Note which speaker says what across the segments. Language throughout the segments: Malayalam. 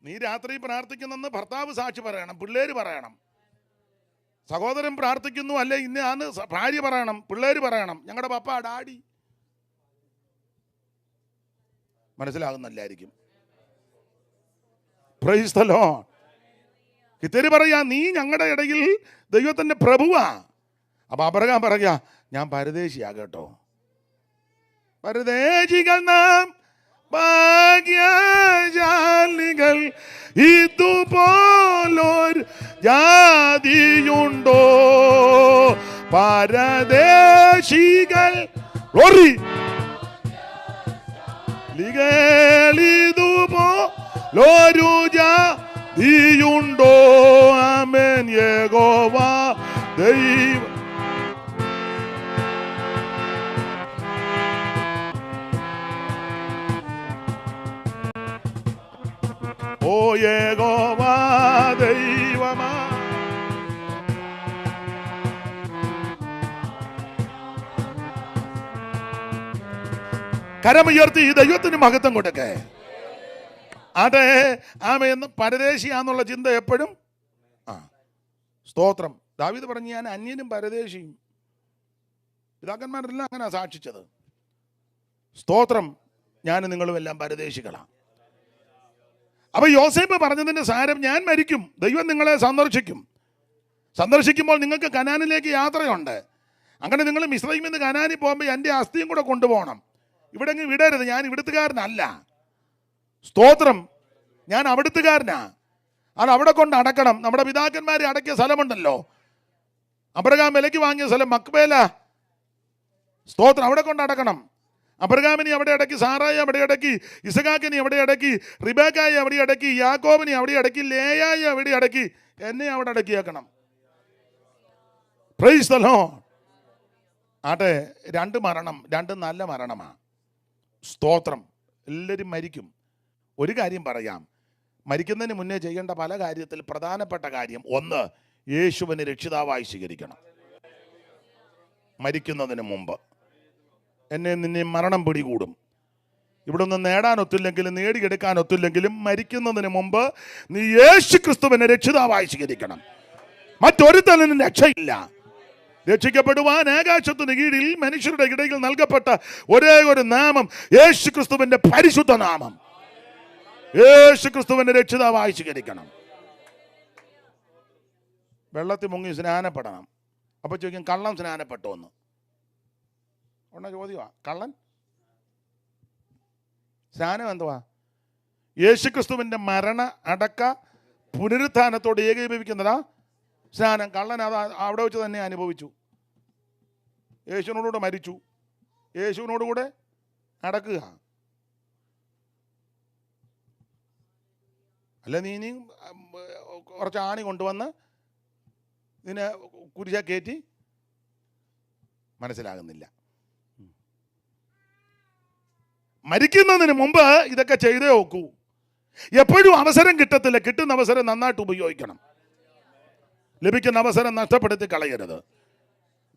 Speaker 1: നീ രാത്രി പ്രാർത്ഥിക്കുന്നെന്ന് ഭർത്താവ് സാക്ഷി പറയണം, പിള്ളേര് പറയണം. സഹോദരൻ പ്രാർത്ഥിക്കുന്നു അല്ലെ ഇന്നാന്ന് ഭാര്യ പറയണം, പിള്ളേര് പറയണം, ഞങ്ങളുടെ പപ്പ ഡാഡി. മനസ്സിലാകുന്നല്ലായിരിക്കും. Praise the Lord. കിത്തരി പറയാ, നീ ഞങ്ങളുടെ ഇടയിൽ ദൈവത്തിന്റെ പ്രഭുവാ. അപ്പൊ അബ്രഹാം പറയാ, ഞാൻ പരദേശിയാ കേട്ടോ. പരദേശികൾ നാം ഭാഗ്യശാലികൾ, ഇതുപോലൊരു ജാതിയുണ്ടോ? പരദേശികൾ ഇതുപോലൊരു ജാതിയുണ്ടോ? ആമേൻ. യഹോവ ദൈവം. ഓ യഹോവ ദൈവമാ. കരമുയർത്തി ഈ ദൈവത്തിന് മഹത്വം കൊടുക്കേ. അതെ, ആമയെന്ന് പരദേശിയാന്നുള്ള ചിന്ത എപ്പോഴും. സ്തോത്രം. ദാവീദ് പറഞ്ഞു, ഞാൻ അന്യനും പരദേശിയും. പിതാക്കന്മാരെല്ലാം അങ്ങനെ സാക്ഷിച്ചത്. സ്തോത്രം. ഞാൻ നിങ്ങളും എല്ലാം പരദേശികളാണ്. അപ്പൊ യോസേപ്പ് പറഞ്ഞതിന്റെ സാരം, ഞാൻ മരിക്കും, ദൈവം നിങ്ങളെ സന്ദർശിക്കും. സന്ദർശിക്കുമ്പോൾ നിങ്ങൾക്ക് കനാനിലേക്ക് യാത്രയുണ്ട്. അങ്ങനെ നിങ്ങൾ മിസ്രയീമിൽ നിന്ന് കനാനിൽ പോകുമ്പോൾ എൻ്റെ അസ്ഥിയും കൂടെ കൊണ്ടുപോകണം. ഇവിടെ വിടരുത്, ഞാൻ ഇവിടുത്തുകാരനല്ല. സ്തോത്രം. ഞാൻ അവിടുത്തുകാരനാ. അത് അവിടെ കൊണ്ട് അടക്കണം. നമ്മുടെ പിതാക്കന്മാരെ അടക്കിയ സ്ഥലമുണ്ടല്ലോ, അബ്രഹാം വിലയ്ക്ക് വാങ്ങിയ സ്ഥലം മക്ബേല. സ്തോത്രം. അവിടെ കൊണ്ട് അടക്കണം. അബ്രഹാമിനെ അവിടെ അടക്കി, സാറായി അവിടെ അടക്കി, ഇസഹാക്കിനെ അവിടെ അടക്കി, റിബേക്കായി അവിടെ അടക്കി, യാക്കോബിനെ അവിടെ അടക്കി, ലേയായി അവിടെ അടക്കി, എന്നെ അവിടെ അടക്കിയേക്കണം. Price the Lord. ആട്ടെ, രണ്ട് മരണം, രണ്ട് നല്ല മരണമാണ്. സ്തോത്രം. എല്ലാവരും മരിക്കും. ഒരു കാര്യം പറയാം, മരിക്കുന്നതിന് മുന്നേ ചെയ്യേണ്ട പല കാര്യത്തിൽ പ്രധാനപ്പെട്ട കാര്യം, ഒന്ന്, യേശുവിനെ രക്ഷിതാവായി സ്വീകരിക്കണം. മരിക്കുന്നതിന് മുമ്പ് എന്നെ നിന്നെ മരണം പിടികൂടും. ഇവിടെ ഒന്നും നേടാനൊത്തില്ലെങ്കിലും നേടിയെടുക്കാനൊത്തില്ലെങ്കിലും മരിക്കുന്നതിന് മുമ്പ് നീ യേശു ക്രിസ്തുവിനെ രക്ഷിതാവായി സ്വീകരിക്കണം. മറ്റൊരു തലനും രക്ഷയില്ല. രക്ഷിക്കപ്പെടുവാൻ ആകാശത്തിന് കീഴിൽ മനുഷ്യരുടെ ഇടയിൽ നൽകപ്പെട്ട ഒരേ ഒരു നാമം യേശു ക്രിസ്തുവിന്റെ പരിശുദ്ധ നാമം. യേശു ക്രിസ്തുവിന്റെ രക്ഷിതാവായി സ്വീകരിക്കണം. വെള്ളത്തിൽ മുങ്ങി സ്നാനപ്പെടണം. അപ്പൊ ചോദിക്കും, കള്ളൻ സ്നാനപ്പെട്ടോ എന്ന് ഉള്ള ചോദ്യമാ. കള്ളൻ സ്നാനം എന്തുവാ? യേശു ക്രിസ്തുവിന്റെ മരണ അടക്ക പുനരുത്ഥാനത്തോട് ഏകീഭവിക്കുന്നതാ സ്നാനം. കള്ളൻ അത് അവിടെ വെച്ച് തന്നെ അനുഭവിച്ചു. യേശുവിനോടുകൂടെ മരിച്ചു, യേശുവിനോടുകൂടെ അടക്കുക. അല്ല, നീ ഇനിയും കുറച്ച് ആണി കൊണ്ടുവന്ന് ഇതിനെ കുരിശ കയറ്റി. മനസ്സിലാകുന്നില്ല. മരിക്കുന്നതിന് മുമ്പ് ഇതൊക്കെ ചെയ്തേ നോക്കൂ. എപ്പോഴും അവസരം കിട്ടത്തില്ല. കിട്ടുന്ന അവസരം നന്നായിട്ട് ഉപയോഗിക്കണം. ലഭിക്കുന്ന അവസരം നഷ്ടപ്പെടുത്തി കളയരുത്.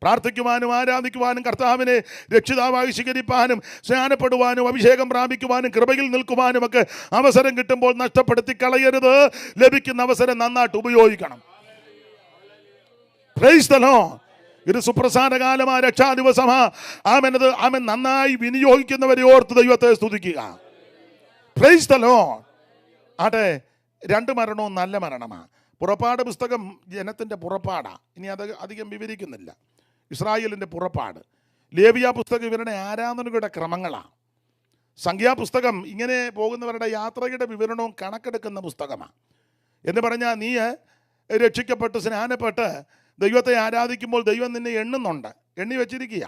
Speaker 1: പ്രാർത്ഥിക്കുവാനും ആരാധിക്കുവാനും കർത്താവിനെ രക്ഷിതാവായി സ്വീകരിപ്പാനും സ്നാനപ്പെടുവാനും അഭിഷേകം പ്രാപിക്കുവാനും കൃപയിൽ നിൽക്കുവാനും ഒക്കെ അവസരം കിട്ടുമ്പോൾ നഷ്ടപ്പെടുത്തി കളയരുത്. ലഭിക്കുന്ന അവസരം നന്നായിട്ട് ഉപയോഗിക്കണം. Price the Lord. ഇത് സുപ്രധാന കാലമാ, രക്ഷാ ദിവസമാ. ആമേനത് ആമേൻ. നന്നായി വിനിയോഗിക്കുന്നവരെ ഓർത്ത് ദൈവത്തെ സ്തുതിക്കുക. Praise the Lord. ആട്ടെ, രണ്ട് മരണവും നല്ല മരണമാണ്. പുറപ്പാട് പുസ്തകം ജനത്തിൻ്റെ പുറപ്പാടാ. ഇനി അത് അധികം വിവരിക്കുന്നില്ല. ഇസ്രായേലിൻ്റെ പുറപ്പാട്. ലേവിയ പുസ്തകം ഇവരുടെ ആരാധനകളുടെ ക്രമങ്ങളാണ്. സംഖ്യാപുസ്തകം ഇങ്ങനെ പോകുന്നവരുടെ യാത്രയുടെ വിവരണവും കണക്കെടുക്കുന്ന പുസ്തകമാണ്. എന്ന് പറഞ്ഞാൽ നീ രക്ഷിക്കപ്പെട്ട് സ്നാനപ്പെട്ട് ദൈവത്തെ ആരാധിക്കുമ്പോൾ ദൈവം നിന്നെ എണ്ണുന്നുണ്ട്. എണ്ണി വെച്ചിരിക്കുക.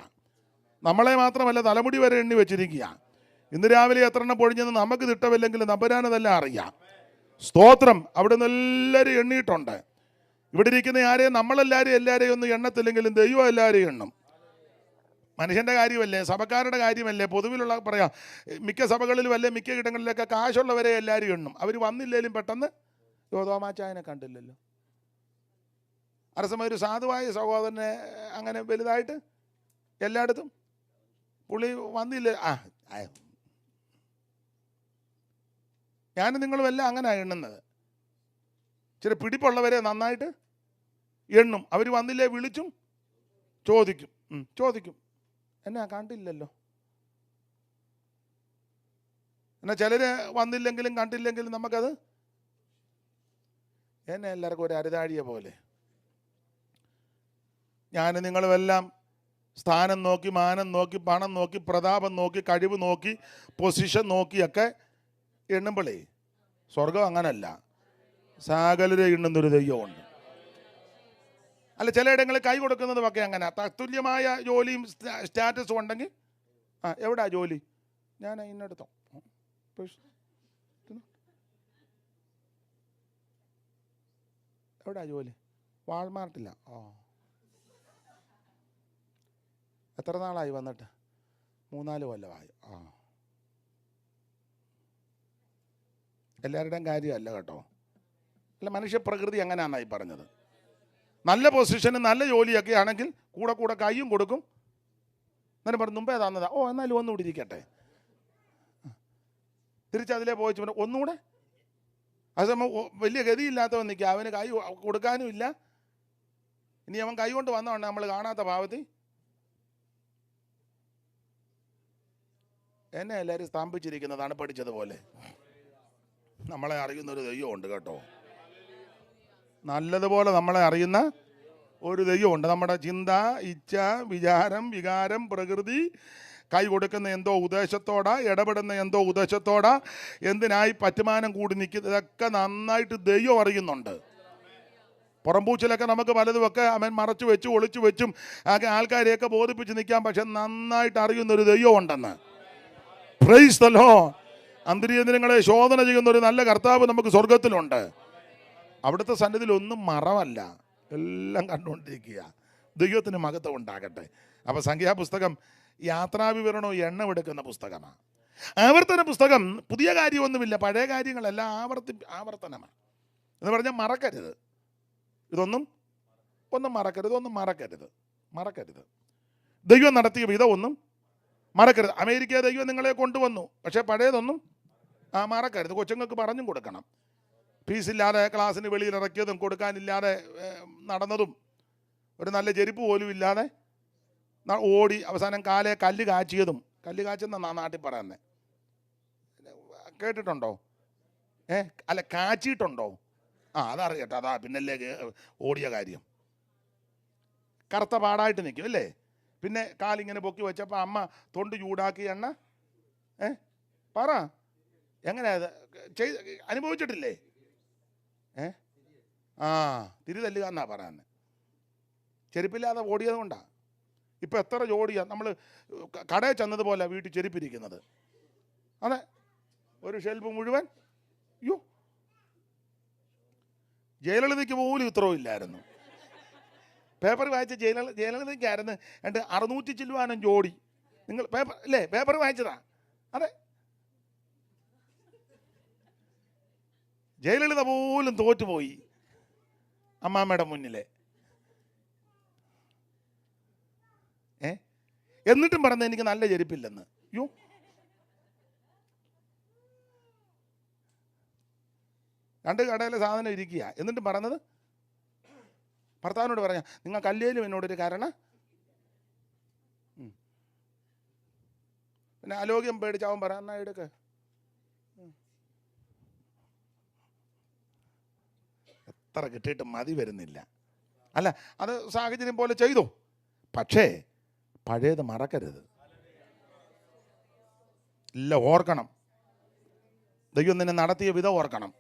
Speaker 1: നമ്മളെ മാത്രമല്ല, തലമുടി വരെ എണ്ണി വെച്ചിരിക്കുക. ഇന്ന് രാവിലെ എത്ര എണ്ണം പൊഴിഞ്ഞെന്ന് നമുക്ക് തിട്ടമില്ലെങ്കിലും നമ്പരാനതെല്ലാം അറിയാം. സ്തോത്രം. അവിടെ നിന്ന് എല്ലാവരും എണ്ണിയിട്ടുണ്ട്. ഇവിടെ ഇരിക്കുന്ന ആരെയും എല്ലാവരെയും ഒന്നും എണ്ണത്തില്ലെങ്കിലും ദൈവം എല്ലാവരെയും എണ്ണും. മനുഷ്യൻ്റെ കാര്യമല്ലേ, സഭക്കാരുടെ കാര്യമല്ലേ, പൊതുവിലുള്ള പറയാം. മിക്ക സഭകളിലും അല്ലേ മിക്ക ഇടങ്ങളിലൊക്കെ കാശുള്ളവരെ എല്ലാവരും എണ്ണും. അവർ വന്നില്ലേലും പെട്ടെന്ന് യോധോമാച്ചായനെ കണ്ടില്ലല്ലോ. അരസമയ ഒരു സാധുവായ സഹോദരനെ അങ്ങനെ വലുതായിട്ട് എല്ലായിടത്തും പുള്ളി വന്നില്ല. ഞാനും നിങ്ങളും എല്ലാം അങ്ങനെ എണ്ണുന്നത്. ചില പിടിപ്പുള്ളവരെ നന്നായിട്ട് എണ്ണും. അവർ വന്നില്ലേ വിളിച്ചും ചോദിക്കും എന്നാ കണ്ടില്ലല്ലോ. എന്നാൽ ചിലർ വന്നില്ലെങ്കിലും കണ്ടില്ലെങ്കിലും നമുക്കത് എന്നെ എല്ലാവർക്കും ഒരു അരുതാഴിയെ പോലെ. ഞാൻ നിങ്ങളുമെല്ലാം സ്ഥാനം നോക്കി, മാനം നോക്കി, പണം നോക്കി, പ്രതാപം നോക്കി, കഴിവ് നോക്കി, പൊസിഷൻ നോക്കിയൊക്കെ എണ്ണുമ്പോഴേ സ്വർഗം അങ്ങനല്ല. സകലരെ എണ്ണുന്നൊരു ദൈവമുണ്ട്. അല്ല, ചിലയിടങ്ങളിൽ കൈ കൊടുക്കുന്നതും ഒക്കെ അങ്ങനെ. തത്തുല്യമായ ജോലിയും സ്റ്റാറ്റസും ഉണ്ടെങ്കിൽ എവിടാ ജോലി? ഞാൻ ഇന്നെടുത്തോ. എവിടാ ജോലി? വാൾമാർട്ടില്ല. എത്ര നാളായി വന്നിട്ട്? 3-4 കൊല്ലമായി. എല്ലാവരുടെയും കാര്യമല്ല കേട്ടോ. അല്ല, മനുഷ്യ പ്രകൃതി അങ്ങനെയാണെന്നായി പറഞ്ഞത്. നല്ല പൊസിഷനും നല്ല ജോലിയൊക്കെ ആണെങ്കിൽ കൂടെ കൈയും കൊടുക്കും. എന്നാലും പറഞ്ഞു മുമ്പേ തന്നതാ, എന്നാലും ഒന്നുകൂടി ഇരിക്കട്ടെ. തിരിച്ചതിലേ പോയിച്ചു ഒന്നുകൂടെ. അതേസമയം വലിയ ഗതിയില്ലാത്തവൻ നിൽക്കുക, അവന് കൈ കൊടുക്കാനും ഇല്ല. ഇനി അവൻ കൈ കൊണ്ട് വന്നതാണ് നമ്മൾ കാണാത്ത ഭാവത്തിൽ. എന്നെ എല്ലാവരും സ്തംഭിച്ചിരിക്കുന്നതാണ് പഠിച്ചതുപോലെ. നമ്മളെ അറിയുന്നൊരു ദൈവമുണ്ട് കേട്ടോ. നല്ലതുപോലെ നമ്മളെ അറിയുന്ന ഒരു ദൈവമുണ്ട്. നമ്മുടെ ചിന്ത, ഇച്ഛ, വിചാരം, വികാരം, പ്രകൃതി, കൈ കൊടുക്കുന്ന എന്തോ ഉദ്ദേശത്തോടാ, ഇടപെടുന്ന എന്തോ ഉദ്ദേശത്തോടാ, എന്തിനായി പറ്റുമാനം കൂടി നിൽക്കുന്ന, ഇതൊക്കെ നന്നായിട്ട് ദൈവം അറിയുന്നുണ്ട്. പുറംപൂച്ചിലൊക്കെ നമുക്ക് പലതുമൊക്കെ അവൻ മറച്ചു വെച്ചു ഒളിച്ചു വെച്ചും ഒക്കെ ആൾക്കാരെയൊക്കെ ബോധിപ്പിച്ച് നിൽക്കാം. പക്ഷെ നന്നായിട്ട് അറിയുന്നൊരു ദൈവം ഉണ്ടെന്ന്. Price the Lord. അന്തരീന്ദ്രിയങ്ങളെ ശോധന ചെയ്യുന്ന ഒരു നല്ല കർത്താവ് നമുക്ക് സ്വർഗത്തിലുണ്ട്. അവിടുത്തെ സന്നിധിയിൽ ഒന്നും മറവല്ല, എല്ലാം കണ്ടുകൊണ്ടിരിക്കുക. ദൈവത്തിന് മഹത്വം ഉണ്ടാകട്ടെ. അപ്പോൾ സംഖ്യാപുസ്തകം യാത്രാവിവരണവും എണ്ണമെടുക്കുന്ന പുസ്തകമാണ്. ആവർത്തന പുസ്തകം പുതിയ കാര്യമൊന്നുമില്ല, പഴയ കാര്യങ്ങളെല്ലാം ആവർത്തനമാണ് എന്ന് പറഞ്ഞാൽ മറക്കരുത്. ഒന്നും മറക്കരുത്. ദൈവം നടത്തിയ വിധം ഒന്നും മറക്കരുത്. അമേരിക്ക ദൈവം നിങ്ങളെ കൊണ്ടുവന്നു, പക്ഷേ പഴയതൊന്നും മറക്കരുത്. കൊച്ചുങ്ങൾക്ക് പറഞ്ഞും കൊടുക്കണം. ഫീസില്ലാതെ ക്ലാസ്സിന് വെളിയിൽ ഇറക്കിയതും, കൊടുക്കാനില്ലാതെ നടന്നതും, ഒരു നല്ല ചെരുപ്പ് പോലും ഇല്ലാതെ ഓടി അവസാനം കാലെ കല്ല് കാച്ചിയതും. കല്ല് കാച്ചെന്നാ നാട്ടിൽ പറയുന്നത്, കേട്ടിട്ടുണ്ടോ? അല്ല, കാച്ചിട്ടുണ്ടോ? അതറിയട്ടെ. അതാ പിന്നല്ലേ ഓടിയ കാര്യം. കറുത്ത പാടായിട്ട് നിൽക്കും അല്ലേ? പിന്നെ കാലിങ്ങനെ പൊക്കി വെച്ചപ്പോൾ അമ്മ തൊണ്ട് ചൂടാക്കി എണ്ണ പറ എങ്ങനെയാ അനുഭവിച്ചിട്ടില്ലേ? തിരിതല്ലുക എന്നാ പറയുന്നത്. ചെരുപ്പില്ലാതെ ഓടിയത് കൊണ്ടാണ്. ഇപ്പം എത്ര ജോഡിയാണ് നമ്മൾ കടയിൽ ചെന്നതുപോലെ വീട്ടിൽ ചെരുപ്പിരിക്കുന്നത്. അതെ, ഒരു ഷെൽഫ് മുഴുവൻ. ജയലളിതയ്ക്ക് പോലും ഇത്രയും ഇല്ലായിരുന്നു. പേപ്പർ വായിച്ച ജയലളിതയ്ക്കായിരുന്നു 600 ചില്ലുവാനും ജോഡി. നിങ്ങൾ പേപ്പർ വായിച്ചതാ? അതെ, ജയലളിത പോലും തോറ്റുപോയി അമ്മാമ്മയുടെ മുന്നിലെ. എന്നിട്ടും പറഞ്ഞ എനിക്ക് നല്ല ചെരുപ്പില്ലെന്ന്. രണ്ട് കടയിലെ സാധനം ഇരിക്കുക, എന്നിട്ടും പറഞ്ഞത് ഭർത്താവിനോട് പറഞ്ഞ നിങ്ങൾ കല്ലേലും എന്നോടൊരു കാരണം. പിന്നെ ആരോഗ്യം പേടിച്ചാവൻ പറ എന്നാ എടുക്ക. എത്ര കിട്ടിയിട്ട് മതി വരുന്നില്ല. അല്ല, അത് സാഹചര്യം പോലെ ചെയ്തു. പക്ഷേ പഴയത് മറക്കരുത്. ഇല്ല, ഓർക്കണം. ദൈവം നിന്നെ നടത്തിയ വിധം ഓർക്കണം.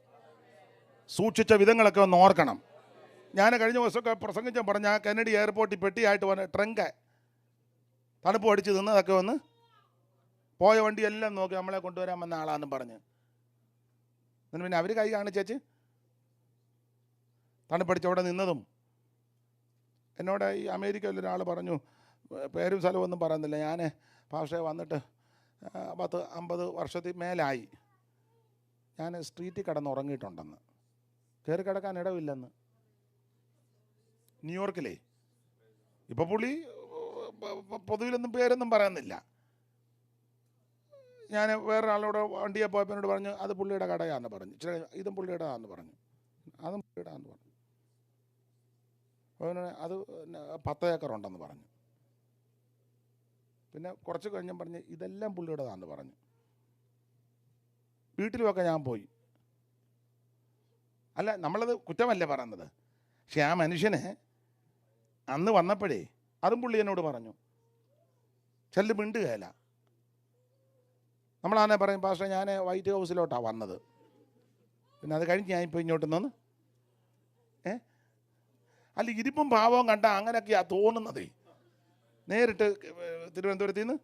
Speaker 1: സൂക്ഷിച്ച വിധങ്ങളൊക്കെ ഒന്ന് ഓർക്കണം. ഞാൻ കഴിഞ്ഞ ദിവസമൊക്കെ പ്രസംഗിച്ച പറഞ്ഞ കെന്നഡി എയർപോർട്ടിൽ പെട്ടിയായിട്ട് വന്ന് ട്രങ്ക് തണുപ്പ് അടിച്ച് നിന്നതൊക്കെ വന്ന് പോയ വണ്ടിയെല്ലാം നോക്കി നമ്മളെ കൊണ്ടുവരാൻ വന്ന ആളാന്ന് പറഞ്ഞ്. എന്നിട്ട് പിന്നെ അവർ കൈ കാണിച്ചേച്ച് തണുപ്പടിച്ച് അവിടെ നിന്നതും. എന്നോട് ഈ അമേരിക്കയിൽ ഒരാൾ പറഞ്ഞു, പേരും സ്ഥലമൊന്നും പറയുന്നില്ല, ഞാൻ പക്ഷേ വന്നിട്ട് 50 വർഷത്തിൽ മേലായി, ഞാൻ സ്ട്രീറ്റിൽ കിടന്നുറങ്ങിയിട്ടുണ്ടെന്ന്. കയറി കിടക്കാൻ ഇടവില്ലെന്ന്. ന്യൂയോർക്കിലേ. ഇപ്പോൾ പുള്ളി പൊതുവിലൊന്നും പേരൊന്നും പറയുന്നില്ല. ഞാൻ വേറൊരാളോട് വണ്ടിയെ പോയപ്പോൾ എന്നോട് പറഞ്ഞു അത് പുള്ളിയുടെ കടയാന്ന് പറഞ്ഞു. ഇച്ചിരി ഇതും പുള്ളിയുടെതാന്ന് പറഞ്ഞു, അതും പുള്ളിയുടെതാന്ന് പറഞ്ഞു. അത് 10 ഏക്കറുണ്ടെന്ന് പറഞ്ഞു. പിന്നെ കുറച്ച് കഴിഞ്ഞ് പറഞ്ഞ് ഇതെല്ലാം പുള്ളിയുടെതാന്ന് പറഞ്ഞു. വീട്ടിലുമൊക്കെ ഞാൻ പോയി. അല്ല, നമ്മളത് കുറ്റമല്ല പറയുന്നത്. പക്ഷെ ആ മനുഷ്യന് അന്ന് വന്നപ്പോഴേ അതും പുള്ളി എന്നോട് പറഞ്ഞു. ചെല്ല് മിണ്ടുകയല്ല. നമ്മളാണെ പറയും പാസ്റ്റർ ഞാൻ വൈറ്റ് ഹൗസിലോട്ടാണ് വന്നത്, പിന്നെ അത് കഴിഞ്ഞ് ഞാൻ ഇപ്പോൾ ഇങ്ങോട്ട് നിന്ന് അല്ല ഇരിപ്പും ഭാവവും കണ്ട അങ്ങനെയൊക്കെയാണ് തോന്നുന്നതേ. നേരിട്ട് തിരുവനന്തപുരത്ത് നിന്ന്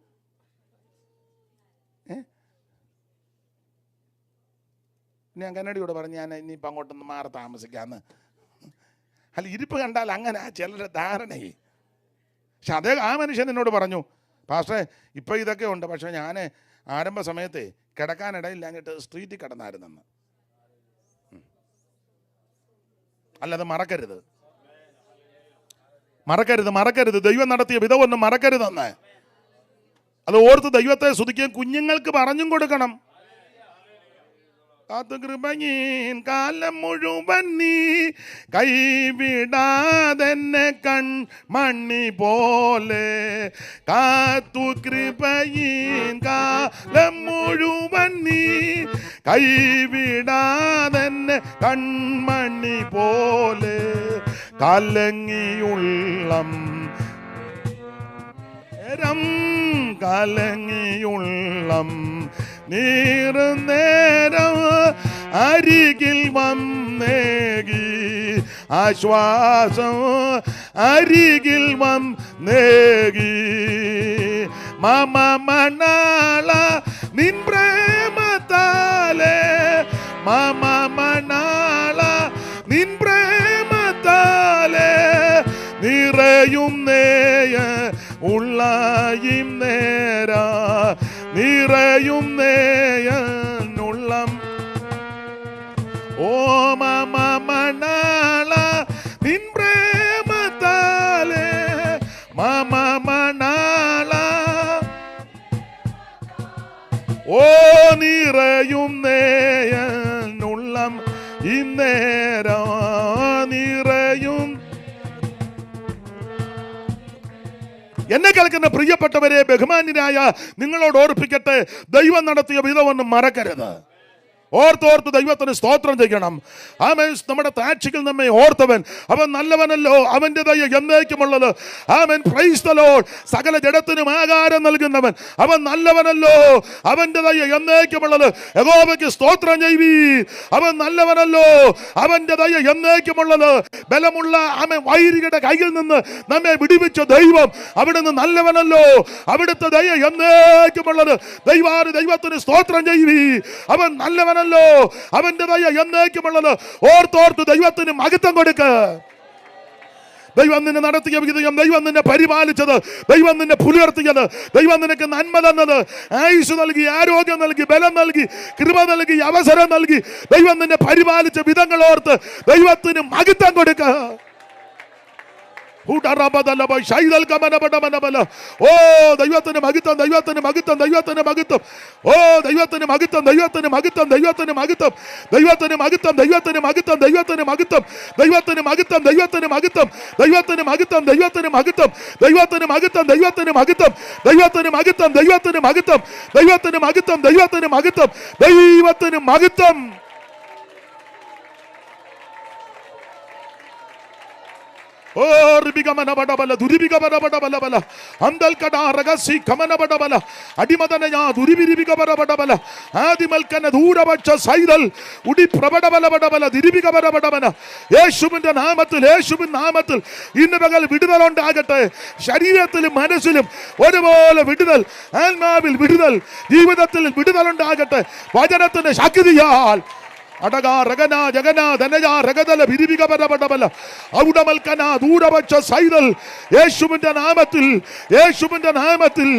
Speaker 1: ഞാൻ കന്നഡിയോട് പറഞ്ഞു ഞാൻ ഇനിയിപ്പോൾ അങ്ങോട്ടൊന്ന് മാറി താമസിക്കാമെന്ന്. അല്ല ഇരിപ്പ് കണ്ടാൽ അങ്ങനെ ചിലരുടെ ധാരണയെ. പക്ഷെ അതേ ആ മനുഷ്യൻ എന്നോട് പറഞ്ഞു പാസ്റ്ററെ ഇപ്പോൾ ഇതൊക്കെ ഉണ്ട്, പക്ഷെ ഞാൻ ആരംഭ സമയത്തെ കിടക്കാനിടയില്ലാഞ്ഞിട്ട് സ്ട്രീറ്റിൽ കിടന്നായിരുന്നെന്ന്. അല്ലത് മറക്കരുത്, മറക്കരുത്, മറക്കരുത്. ദൈവം നടത്തിയ വിധമൊന്നും മറക്കരുതെന്ന്. അത് ഓർത്ത് ദൈവത്തെ സ്തുതിക്കുകയും കുഞ്ഞുങ്ങൾക്ക് പറഞ്ഞും കൊടുക്കണം. കാത്തു കൃപയീൻ കാലം മുഴുവൻ നീ കൈവിടാതെന്നെ കൺമണി പോലെ. കാത്തു കൃപയീൻ കാലം മുഴുവൻ നീ കൈവിടാതെന്നെ കൺമണി പോലെ. കലങ്ങിയുള്ളം കലങ്ങിയുള്ളം നീറുന്നേരം അരികിൽ വന്നേകി ആശ്വാസം അരികിൽ വന്നേകി. മമ മണാള നിൻ പ്രേമത്താലേ, മമ മണാള നിൻ പ്രേമത്താലേ നിറയും നേയ ഉള്ളയും നേരാ നിറയും നേയുള്ളം. ഓ മമ മണാള നിൻ പ്രേമത്താലേ, മമ മണാള ഓ നിറയും നേയുള്ളം ഇന്നേരാ നിറയും. എന്നെ കേൾക്കുന്ന പ്രിയപ്പെട്ടവരെ, ബഹുമാന്യരായ നിങ്ങളോട് ഓർപ്പിക്കട്ടെ, ദൈവം നടത്തിയ വിധമൊന്നും മറക്കരുത്. ഓർത്തോർത്ത് ദൈവത്തിന് സ്തോത്രം ചെയ്യണം. ആമേൻ. നമ്മുടെ താഴ്ചയിൽ നമ്മെ ഓർത്തവൻ അവൻ നല്ലവനല്ലോ, അവൻ്റെ ദയ എന്നേക്കുമുള്ളത്. ആമേൻ. Praise the Lord. സകല ജഡത്തിനും ആഹാരം നൽകുന്നവൻ അവൻ നല്ലവനല്ലോ, അവൻ്റെ ദയ എന്നേക്കുമുള്ളത്. യഹോവയ്ക്ക് സ്തോത്രം ചെയ്യുവീൻ, അവൻ നല്ലവനല്ലോ, അവൻ്റെ ദയ എന്നേക്കുമുള്ളത്. ബലമുള്ള ആമേൻ വൈരിയുടെ കയ്യിൽ നിന്ന് നമ്മെ വിടുവിച്ച ദൈവം അവിടുന്ന് നല്ലവനല്ലോ, അവിടുത്തെ ദയ എന്നേക്കുമുള്ളത്. ദൈവത്തിന് സ്തോത്രം ചെയ്യുവീൻ, അവൻ നല്ലവൻ ല്ലോ, അവന്റെ ദയ എന്നേക്കുമുള്ളത്. ഓർത്തോർത്ത് ദൈവത്തിന് മഹത്വം കൊടുക്ക. ദൈവം നിന്നെ നടത്തിയ വിധം, ദൈവം നിന്നെ പരിപാലിച്ചത്, ദൈവം നിന്നെ പുലർത്തിയത്, ദൈവം നിനക്ക് നന്മ തന്നത്, ആയുസ് നൽകി, ആരോഗ്യം നൽകി, ബലം നൽകി, കൃപ നൽകി, അവസരം നൽകി, ദൈവം നിന്നെ പരിപാലിച്ച വിധങ്ങൾ ഓർത്ത് ദൈവത്തിന് മഹത്വം കൊടുക്ക. ഓ ദൈവത്തിന് മഹത്വം, ദൈവത്തിന് മഹത്വം, ദൈവത്തിന് മഹത്വം. ഓ ദൈവത്തിന് മഹത്വം, ദൈവത്തിന് മഹത്വം, ദൈവത്തിന് മഹത്വം, ദൈവത്തിന് മഹത്വം, ദൈവത്തിന് മഹത്വം, ദൈവത്തിന് മഹത്വം, ദൈവത്തിന് മഹത്വം, ദൈവത്തിന് മഹത്വം, ദൈവത്തിന് മഹത്വം, ദൈവത്തിന് മഹത്വം, ദൈവത്തിന് മഹത്വം, ദൈവത്തിന് മഹത്വം, ദൈവത്തിന് മഹത്വം, ദൈവത്തിന് മഹത്വം, ദൈവത്തിന് മഹത്വം, ദൈവത്തിന് മഹത്വം, ദൈവത്തിന് മഹത്വം. ഓ റിബിഗമന ബടബല ദുരിബിഗമന ബടബല ബല അന്തൽ കടാ രഗസി കമന ബടബല അടിമതന യാ ദുരിബിരിബിഗമന ബടബല ആദിമൽക്കന ദൂരവച്ച സൈദൽ ഉടി പ്രബടബല ബടബല ദിരിബിഗമന ബടബന. യേശുവിന്റെ നാമത്തിൽ, യേശുവിൻ നാമത്തിൽ ഇന്ന് പകൽ വിടുതൽ ഉണ്ടാകട്ടെ. ശരീരത്തിലും മനസ്സിലും ഒരുപോലെ വിടുതൽ, ആത്മാവിൽ വിടുതൽ, ജീവിതത്തിൽ വിടുതൽ ഉണ്ടാകട്ടെ. വചനത്തിന്റെ ശക്തിയാൽ അടകാ രഗന ജഗന ധനജാ രഗതല വിരിവികപരപടബല ഔഡമൽക്കന ദൂരവച്ച സൈദൽ യേശുവിന്റെ നാമത്തിൽ, യേശുവിന്റെ നാമത്തിൽ,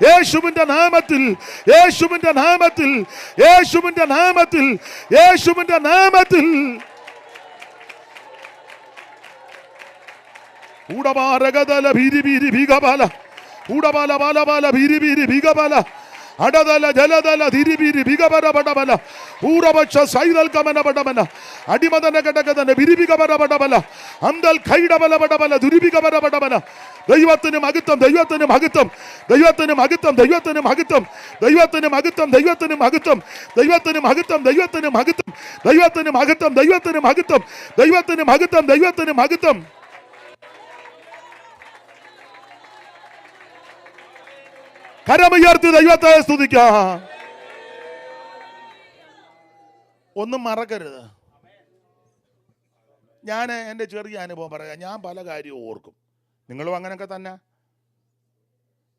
Speaker 1: യേശുവിന്റെ നാമത്തിൽ, യേശുവിന്റെ നാമത്തിൽ, യേശുവിന്റെ നാമത്തിൽ, യേശുവിന്റെ നാമത്തിൽ. ഊടമാ രഗതല വിരിവിരി വികബല ഊടബല ബല ബല വിരിവിരി വികബല അടതല ജലതല തിരിബിരി ബിഗബരബടബല ഊറബക്ഷ സൈദൽ കമനബടബല അടിമതന കടകതന ബിരിബിഗബരബടബല അന്തൽ ഖൈഡബലബടബല ദുരിബിഗബരബടബല. ദൈവത്തിന് മഹത്വം, ദൈവത്തിന് മഹത്വം, ദൈവത്തിന് മഹത്വം, ദൈവത്തിന് മഹത്വം, ദൈവത്തിന് മഹത്വം, ദൈവത്തിന് മഹത്വം, ദൈവത്തിന് മഹത്വം, ദൈവത്തിന് മഹത്വം, ദൈവത്തിന് മഹത്വം, ദൈവത്തിന് മഹത്വം, ദൈവത്തിന് മഹത്വം, ദൈവത്തിന് മഹത്വം. കരമുയർത്തി ദൈവത്തെ സ്തുതിക്കാം. ഒന്നും മറക്കരുത്. ഞാൻ എൻ്റെ ചെറിയ അനുഭവം പറയാം. ഞാൻ പല കാര്യവും ഓർക്കും. നിങ്ങളും അങ്ങനെയൊക്കെ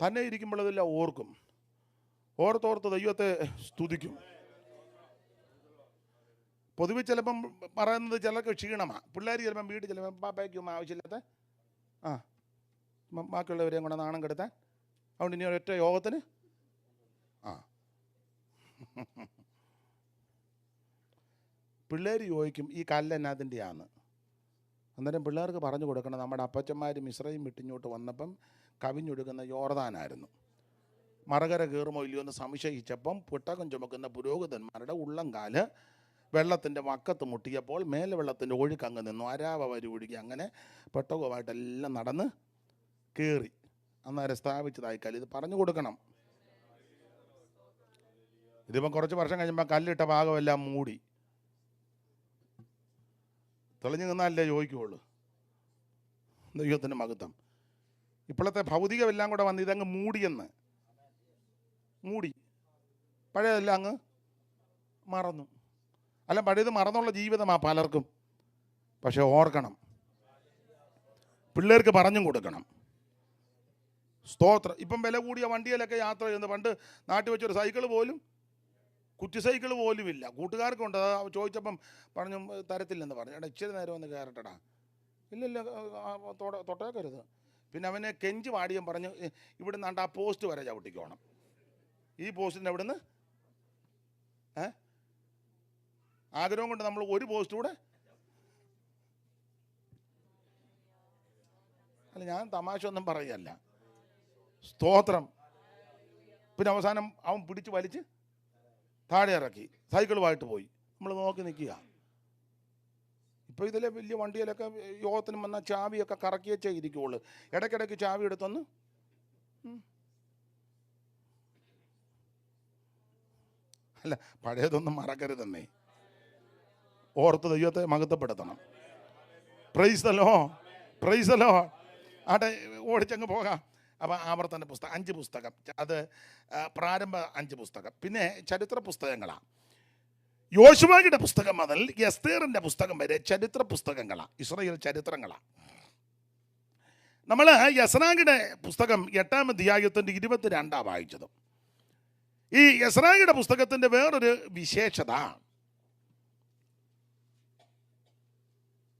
Speaker 1: തന്നെ ഇരിക്കുമ്പോഴതെല്ലാം ഓർക്കും. ഓർത്തോർത്ത് ദൈവത്തെ സ്തുതിക്കും. പൊതുവെ ചിലപ്പം പറയുന്നത് ചിലർക്ക് ക്ഷീണമാണ്. പിള്ളേർ ചിലപ്പം വീട്ടിൽ ചിലപ്പം പാപ്പയ്ക്കും ആവശ്യമില്ലാത്ത ബാക്കിയുള്ളവരെയും കൂടെ നാണം കെടുത്താൻ. അതുകൊണ്ട് ഇനി ഒരൊറ്റ യോഗത്തിന് പിള്ളേർ ചോദിക്കും ഈ കല്ല് എന്നാതിൻ്റെയാന്ന്. അന്നേരം പിള്ളേർക്ക് പറഞ്ഞു കൊടുക്കണം, നമ്മുടെ അപ്പച്ചന്മാർ മിസ്രൈം വിട്ടിങ്ങോട്ട് വന്നപ്പം കവിഞ്ഞൊടുക്കുന്ന യോർദാനായിരുന്നു. മറകര കയറുമോ ഇല്ലയോ എന്ന് സംശയിച്ചപ്പം പുട്ടകം ചുമക്കുന്ന പുരോഹിതന്മാരുടെ ഉള്ളംകാല് വെള്ളത്തിൻ്റെ വക്കത്ത് മുട്ടിയപ്പോൾ മേലെ വെള്ളത്തിൻ്റെ ഒഴുക്കങ്ങ് നിന്നു. അരാവ വരി ഒഴുകി അങ്ങനെ പെട്ടകമായിട്ടെല്ലാം നടന്ന് കയറി. അന്നേരം സ്ഥാപിച്ചതായി കല്ല്. ഇത് പറഞ്ഞു കൊടുക്കണം. ഇതിപ്പം കുറച്ച് വർഷം കഴിയുമ്പോൾ കല്ലിട്ട ഭാഗമെല്ലാം മൂടി തെളിഞ്ഞു നിന്നാലേ ചോദിക്കുകയുള്ളൂ. ദൈവത്തിൻ്റെ മഹത്വം. ഇപ്പോഴത്തെ ഭൗതികമെല്ലാം കൂടെ വന്ന് ഇതങ്ങ് മൂടി പഴയതെല്ലാം അങ്ങ് മറന്നു. അല്ല, പഴയത് മറന്നുള്ള ജീവിതമാണ് പലർക്കും. പക്ഷെ ഓർക്കണം, പിള്ളേർക്ക് പറഞ്ഞും കൊടുക്കണം. സ്തോത്രം. ഇപ്പം വില കൂടിയ വണ്ടിയിലൊക്കെ യാത്ര ചെയ്യുന്നത്, പണ്ട് നാട്ടിൽ വെച്ചൊരു സൈക്കിൾ പോലും, കുറ്റി സൈക്കിൾ പോലും ഇല്ല. കൂട്ടുകാർക്കുണ്ട്. ചോദിച്ചപ്പം പറഞ്ഞു തരത്തില്ലെന്ന് പറഞ്ഞു. എടാ ഇച്ചിരി നേരം ഒന്ന് കയറട്ടടാ. ഇല്ലില്ല തൊട്ടേക്കരുത്. പിന്നെ അവനെ കെഞ്ചി വാടിയും പറഞ്ഞു ഇവിടെ നിന്നാണ്ട് ആ പോസ്റ്റ് വരെ ചവിട്ടിക്കോണം. ഈ പോസ്റ്റിൻ്റെ അവിടുന്ന് ആഗ്രഹം കൊണ്ട് നമ്മൾ ഒരു പോസ്റ്റ് കൂടെ. അല്ല, ഞാൻ തമാശ ഒന്നും പറയല്ല. സ്തോത്രം. പിന്നെ അവസാനം അവൻ പിടിച്ച് വലിച്ച് താഴെ ഇറക്കി സൈക്കിളുമായിട്ട് പോയി. നമ്മൾ നോക്കി നിൽക്കുക. ഇപ്പോൾ ഇതിലെ വലിയ വണ്ടിയിലൊക്കെ യോഗത്തിന് വന്നാൽ ചാവിയൊക്കെ കറക്കിയേ ഇരിക്കുകയുള്ളൂ. ഇടയ്ക്കിടയ്ക്ക് ചാവി എടുത്തൊന്ന് അല്ല, പഴയതൊന്നും മറക്കരുതെന്നേ. ഓർത്ത് ദൈവത്തെ മഹത്വപ്പെടുത്തണം. Praise the Lord, praise the Lord. ആട്ടെ, ഓടിച്ചങ്ങ് പോകാം. അപ്പം ആവർത്തന പുസ്തകം 5 പുസ്തകം, അത് പ്രാരംഭ 5 പുസ്തകം. പിന്നെ ചരിത്ര പുസ്തകങ്ങളാണ്. യോശുവയുടെ പുസ്തകം മുതൽ എസ്തേറിൻ്റെ പുസ്തകം വരെ ചരിത്ര പുസ്തകങ്ങളാണ്, ഇസ്രായേൽ ചരിത്രങ്ങളാണ്. നമ്മൾ എസ്രായുടെ പുസ്തകം 8-ാം അധ്യായത്തിൻ്റെ 22 വായിച്ചത്. ഈ എസ്രായുടെ പുസ്തകത്തിൻ്റെ വേറൊരു വിശേഷത,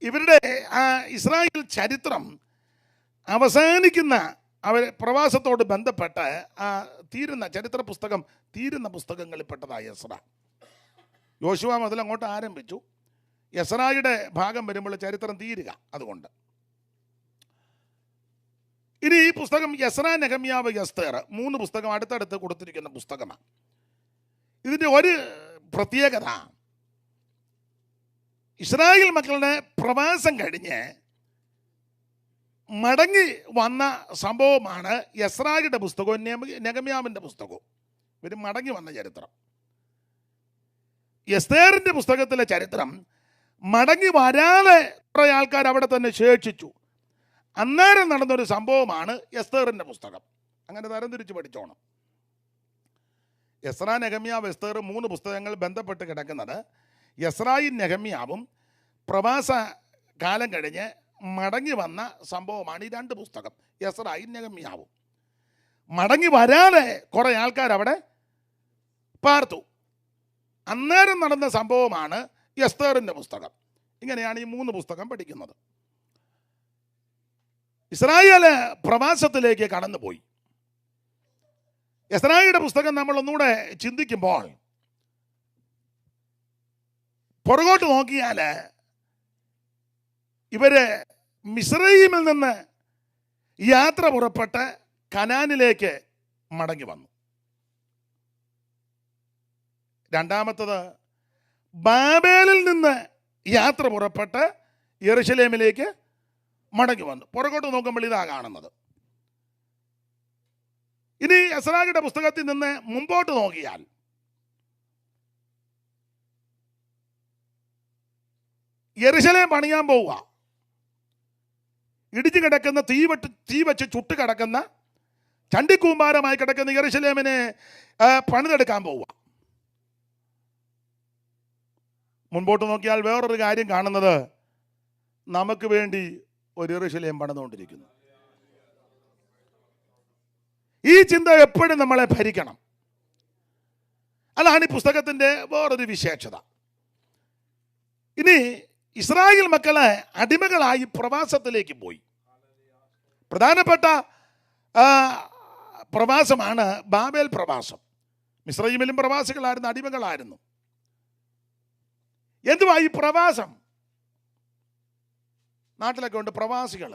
Speaker 1: ഇവരുടെ ആ ഇസ്രായേൽ ചരിത്രം അവസാനിക്കുന്ന അവർ പ്രവാസത്തോട് ബന്ധപ്പെട്ട് തീരുന്ന ചരിത്ര പുസ്തകം തീരുന്ന പുസ്തകങ്ങളിൽപ്പെട്ടതായ എസ്ര. യോശുവ മുതൽ അങ്ങോട്ട് ആരംഭിച്ചു. എസ്രായുടെ ഭാഗം വരുമ്പോൾ ചരിത്രം തീരുക. അതുകൊണ്ട് ഇനി ഈ പുസ്തകം എസ്ര, നെഹമ്യാവ്, എസ്തേർ 3 പുസ്തകം അടുത്തടുത്ത് കൊടുത്തിരിക്കുന്ന പുസ്തകമാണ്. ഇതിൻ്റെ ഒരു പ്രത്യേകത, ഇസ്രായേൽ മക്കളുടെ പ്രവാസം കഴിഞ്ഞ് മടങ്ങി വന്ന സംഭവമാണ് എസ്രായുടെ പുസ്തകവും നെഹമ്യാവിൻ്റെ പുസ്തകവും. ഇവർ മടങ്ങി വന്ന ചരിത്രം. എസ്തേറിൻ്റെ പുസ്തകത്തിലെ ചരിത്രം മടങ്ങി വരാതെ കുറേ ആൾക്കാർ അവിടെ തന്നെ ശേഷിച്ചു. അന്നേരം നടന്നൊരു സംഭവമാണ് എസ്തേറിൻ്റെ പുസ്തകം. അങ്ങനെ തരംതിരിച്ച് പഠിച്ചോണം. എസ്ര, നെഹമ്യാവ്, എസ്തേർ 3 പുസ്തകങ്ങൾ ബന്ധപ്പെട്ട് കിടക്കുന്നത് എസ്രായും നെഹമ്യാവും പ്രവാസ കാലം കഴിഞ്ഞ് മടങ്ങി വന്ന സംഭവമാണ് ഈ 2 പുസ്തകം, എസ്രായും നെഹമ്യാവും. മടങ്ങി വരാതെ കുറേ ആൾക്കാർ അവിടെ പാർത്തു. അന്നേരം നടന്ന സംഭവമാണ് എസ്തേറിൻ്റെ പുസ്തകം. ഇങ്ങനെയാണ് ഈ 3 പുസ്തകം പഠിക്കുന്നത്. ഇസ്രായേൽ പ്രവാസത്തിലേക്ക് കടന്നുപോയി. എസ്രായുടെ പുസ്തകം നമ്മൾ ഒന്നുകൂടെ ചിന്തിക്കുമ്പോൾ പുറകോട്ട് നോക്കിയാൽ ഇവര് മിസ്രയീമിൽ നിന്ന് യാത്ര പുറപ്പെട്ട് കനാനിലേക്ക് മടങ്ങി വന്നു. രണ്ടാമത്തത് ബാബേലിൽ നിന്ന് യാത്ര പുറപ്പെട്ട് യെരൂശലേമിലേക്ക് മടങ്ങി വന്നു. പുറകോട്ട് നോക്കുമ്പോൾ ഇതാ കാണുന്നത്. ഇനി എസ്രായുടെ പുസ്തകത്തിൽ നിന്ന് മുമ്പോട്ട് നോക്കിയാൽ യെരൂശലേം പണിയാൻ പോവുക. ഇടിച്ചു കിടക്കുന്ന തീ വെച്ച് ചുട്ട് കിടക്കുന്ന ചണ്ടിക്കൂമ്പാരമായി കിടക്കുന്ന യെരൂശലേമിനെ പണിതെടുക്കാൻ പോവുക. മുൻപോട്ട് നോക്കിയാൽ വേറൊരു കാര്യം കാണുന്നത്, നമുക്ക് വേണ്ടി ഒരു യെരൂശലേം പണിതുകൊണ്ടിരിക്കുന്നു. ഈ ചിന്ത എപ്പോഴും നമ്മളെ ഭരിക്കണം. അതാണ് ഈ പുസ്തകത്തിൻ്റെ വേറൊരു വിശേഷത. ഇനി ഇസ്രായേൽ മക്കളെ അടിമകളായി പ്രവാസത്തിലേക്ക് പോയി. പ്രധാനപ്പെട്ട പ്രവാസമാണ് ബാബേൽ പ്രവാസം. മിസ്രയീമിലും പ്രവാസികളായിരുന്നു, അടിമകളായിരുന്നു. എന്തുവാ ഈ പ്രവാസം? നാട്ടിലൊക്കെ ഉണ്ട് പ്രവാസികൾ,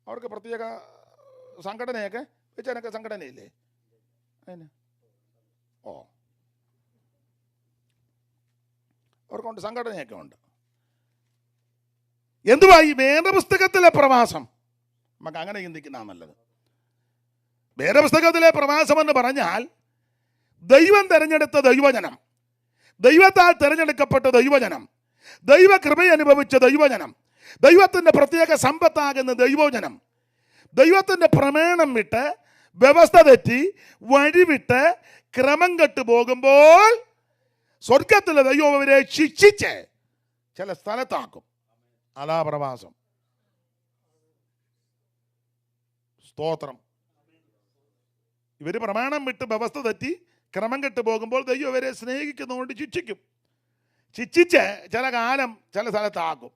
Speaker 1: അവർക്ക് പ്രത്യേക സംഘടനയൊക്കെ വെച്ചതിനൊക്കെ സംഘടനയില്ലേ അതിന്? അവർക്കുണ്ട്, സംഘടനയൊക്കെ ഉണ്ട്. എന്തുവാ ഈ വേദപുസ്തകത്തിലെ പ്രവാസം? നമുക്ക് അങ്ങനെ ചിന്തിക്കുന്ന നല്ലത്. വേദപുസ്തകത്തിലെ പ്രവാസം എന്ന് പറഞ്ഞാൽ ദൈവം തിരഞ്ഞെടുത്ത ദൈവജനം, ദൈവത്താൽ തിരഞ്ഞെടുക്കപ്പെട്ട ദൈവജനം, ദൈവകൃപ അനുഭവിച്ച ദൈവജനം, ദൈവത്തിൻ്റെ പ്രത്യേക സമ്പത്താകുന്ന ദൈവജനം, ദൈവത്തിൻ്റെ പ്രമേണം വിട്ട് വ്യവസ്ഥ തെറ്റി വഴിവിട്ട് ക്രമം കെട്ടു പോകുമ്പോൾ സ്വർഗത്തിലെ ദൈവം അവരെ ശിക്ഷിച്ച് ചില സ്ഥലത്താക്കും. അതാ പ്രവാസം. സ്തോത്രം. ഇവർ പ്രമാണം വിട്ട് വ്യവസ്ഥ തെറ്റി ക്രമം കെട്ടു പോകുമ്പോൾ ദൈവം ഇവരെ സ്നേഹിക്കുന്നതുകൊണ്ട് ശിക്ഷിക്കും. ശിക്ഷിച്ച് ചില കാലം ചില സ്ഥലത്താക്കും.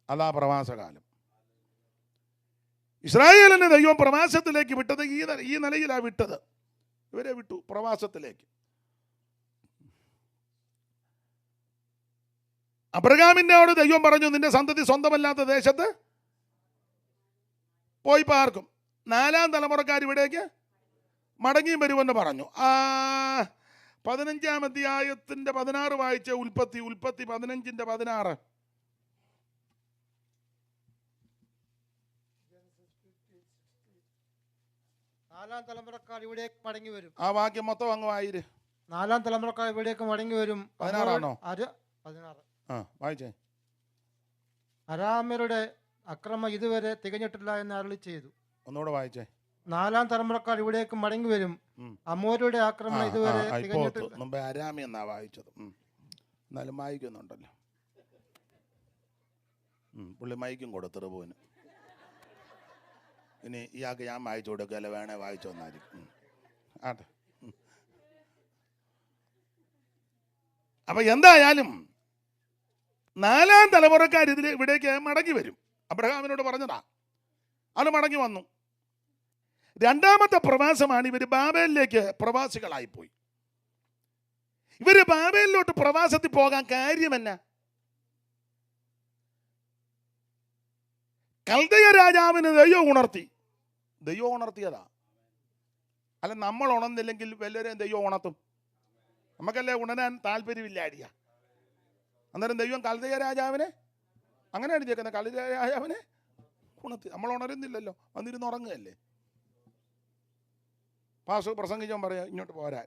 Speaker 1: അതാ പ്രവാസകാലം. ഇസ്രായേലിനെ ദൈവം പ്രവാസത്തിലേക്ക് വിട്ടത് ഈ നിലയിലാണ് വിട്ടത്. ഇവരെ വിട്ടു പ്രവാസത്തിലേക്ക്. അബ്രഹാമിനോട് ദൈവം പറഞ്ഞു, നിന്റെ സന്തതി സ്വന്തമല്ലാത്ത ദേശത്ത് പോയി പാർക്കും, 4ാം തലമുറക്കാർ ഇവിടേക്ക് മടങ്ങിയും വരുമെന്ന് പറഞ്ഞു. 15-ാം അധ്യായത്തിൻ്റെ 16 വായിച്ച ഉൽപ്പത്തി 15-ന്റെ 16.
Speaker 2: നാലാം തലമുറക്കാർ ഇവിടേക്ക് മടങ്ങി വരും.
Speaker 1: ആ വാക്യം മൊത്തം അങ്ങ് വായിര്.
Speaker 2: 4ാം തലമുറക്കാർ ഇവിടേക്ക് മടങ്ങി വരും.
Speaker 1: 16
Speaker 2: 16.
Speaker 1: വായിച്ചേ.
Speaker 2: അരാമ്യരുടെ അക്രമം ഇതുവരെ തികഞ്ഞിട്ടില്ല എന്ന് അരുളി ചെയ്തു.
Speaker 1: ഒന്നുകൂടെ വായിച്ചേ.
Speaker 2: 4ാം തലമുറക്കാർ ഇവിടേക്ക് മടങ്ങി വരും. അമോരുടെ ആക്രമണം ഇതുവരെ തികഞ്ഞിട്ടില്ല.
Speaker 1: മുമ്പേ അരാമി എന്നാ വായിച്ചത്. എന്നാലും വായിക്കുന്നുണ്ടല്ലോ. പുള്ളി മൈക്കും കൊടുത്തു പോന്. ഇനി ഇയാൾക്ക് ഞാൻ വായിച്ചു കൊടുക്കല്ല, വേണേ വായിച്ചു വന്നായിരിക്കും. ആട്ടെ. അപ്പൊ എന്തായാലും 4ാം തലമുറക്കാർ ഇവിടേക്ക് മടങ്ങി വരും. അബ്രഹാമിനോട് പറഞ്ഞതാ, അത് മടങ്ങി വന്നു. 2ാമത്തെ പ്രവാസമാണ് ഇവർ ബാബേലിലേക്ക് പ്രവാസികളായിപ്പോയി. ഇവര് ബാബേലിലോട്ട് പ്രവാസത്തിൽ പോകാൻ കാര്യമെന്നാ? കൽദയ രാജാവിന് ദൈവം ഉണർത്തിയതാ. അല്ല, നമ്മൾ ഉണർന്നില്ലെങ്കിൽ വല്ലവരെയും ദൈവം ഉണർത്തും. നമുക്കല്ലേ ഉണരാൻ താല്പര്യമില്ലാടിയ. അന്നേരം ദൈവം കൽദയ രാജാവിനെ അങ്ങനെയാണ് ചെയ്യുന്നത്. കൽദയ രാജാവിനെ ഉണർത്തി. നമ്മൾ ഉണരുന്നില്ലല്ലോ, വന്നിരുന്ന് ഉറങ്ങുകയല്ലേ. പാസ് പ്രസംഗിച്ചാൽ പറയാം ഇങ്ങോട്ട് പോരാൻ.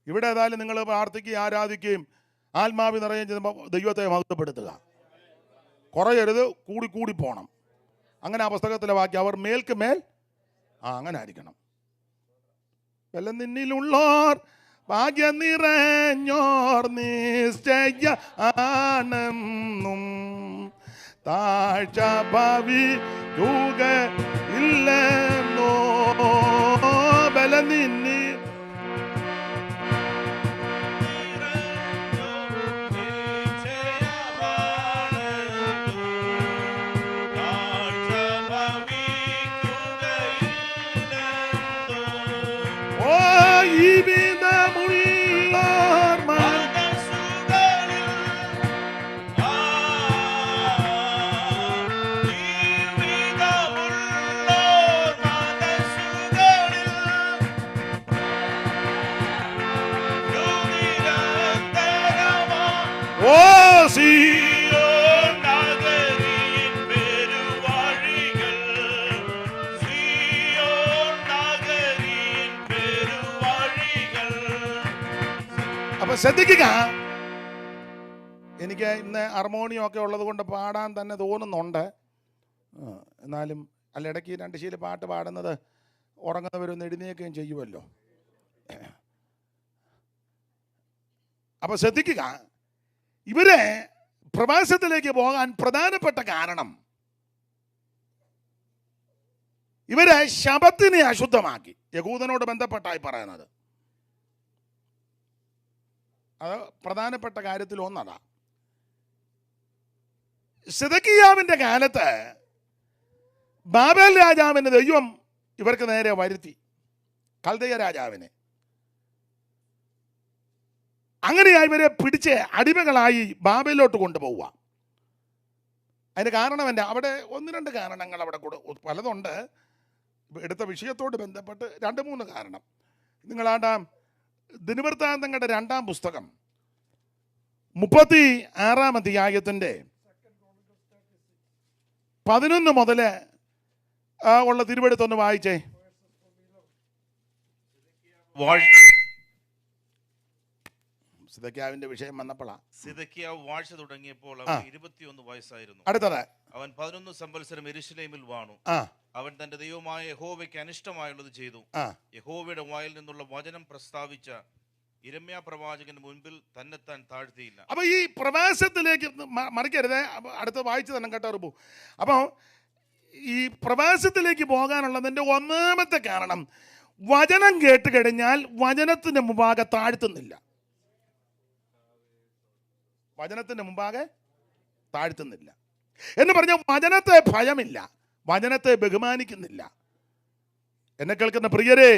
Speaker 1: ഇവിടെ ഏതായാലും നിങ്ങൾ പ്രാർത്ഥിക്കുകയും ആരാധിക്കുകയും ആത്മാവി നിറയുകയും ചെയ്യുമ്പോൾ ദൈവത്തെ മഹത്വപ്പെടുത്തുക. കുറയരുത്, കൂടി പോകണം. അങ്ങനെ ആ പുസ്തകത്തിലെ വാക്യം, അവർ മേൽക്ക് മേൽ അങ്ങനെ ആയിരിക്കണം. വല്ലം നിന്നിലുള്ളോർ ഭാഗ്യം നിറഞ്ഞോർ നിശ്ചയ ആണെന്നും താഴ്ച ഭാവിക്കുക ഇല്ലെന്നോ ബലം നിന്നി അപ്പൊ ശ്രദ്ധിക്കുക, എനിക്ക് ഇന്ന് ഹാർമോണിയം ഒക്കെ ഉള്ളത് കൊണ്ട് പാടാൻ തന്നെ തോന്നുന്നുണ്ട്. എന്നാലും അല്ല, ഇടയ്ക്ക് 2 ശീല പാട്ട് പാടുന്നത് ഉറങ്ങുന്നവരൊന്ന് എഴുന്നേൽക്കുകയും ചെയ്യുമല്ലോ. അപ്പൊ ശ്രദ്ധിക്കുക, ഇവരെ പ്രവാസത്തിലേക്ക് പോകാൻ പ്രധാനപ്പെട്ട കാരണം ഇവരെ ശബത്തിനെ അശുദ്ധമാക്കി. യഹൂദനോട് ബന്ധപ്പെട്ടായി പറയുന്നത് അത് പ്രധാനപ്പെട്ട കാര്യത്തിൽ ഒന്നതാ. സിദക്കിയാവിന്റെ കാലത്ത് ബാബേൽ രാജാവിന് ദൈവം ഇവർക്ക് നേരെ വരുത്തി, കൽദയ രാജാവിനെ. അങ്ങനെയായി ഇവരെ പിടിച്ച് അടിമകളായി ബാബേലോട്ട് കൊണ്ടുപോവുക. അതിന് കാരണം എന്താ? അവിടെ 1-2 കാരണങ്ങൾ അവിടെ കൂടെ പലതുണ്ട്. എടുത്ത വിഷയത്തോട് ബന്ധപ്പെട്ട് 2-3 കാരണം. നിങ്ങളാണ്ടാം ദിനവൃത്താന്തങ്ങളുടെ 2-ാം പുസ്തകം 36-ാം അധ്യായത്തിൻ്റെ 11 മുതൽ ഉള്ള തിരുവെടുത്തൊന്ന് വായിച്ചേ. സിദക്കിയാവിന്റെ വിഷയം വന്നപ്പോഴാണ്.
Speaker 3: സിദക്കിയാവ് വാഴ്ച തുടങ്ങിയപ്പോൾ അവൻ 21 വയസ്സായിരുന്നു.
Speaker 1: അടുത്തത്,
Speaker 3: അവൻ 11 സംവത്സരം യെരൂശലേമിൽ വാണു. അവൻ തന്റെ ദൈവമായ യഹോവയ്ക്ക് അനിഷ്ടമായുള്ളത് ചെയ്തു. യഹോവയുടെ വായിൽ നിന്നുള്ള വചനം പ്രസ്താവിച്ച യിരെമ്യാ പ്രവാചകന് മുൻപിൽ തന്നെത്താൻ താഴ്ത്തിയില്ല.
Speaker 1: അപ്പൊ ഈ പ്രവാസത്തിലേക്ക് മറിക്കരുത്, അടുത്ത വായിച്ചു തന്നെ കേട്ടോ. അപ്പോൾ ഈ പ്രവാസത്തിലേക്ക് പോകാനുള്ളതിൻ്റെ 1-ാമത്തെ കാരണം വചനം കേട്ട് കഴിഞ്ഞാൽ വചനത്തിന് മുമ്പാകെ താഴ്ത്തുന്നില്ല. വചനത്തിന് മുമ്പാകെ താഴ്ത്തുന്നില്ല എന്ന് പറഞ്ഞാൽ വചനത്തെ ഭയമില്ല, വചനത്തെ ബഹുമാനിക്കുന്നില്ല. എന്നെ കേൾക്കുന്ന പ്രിയരെ,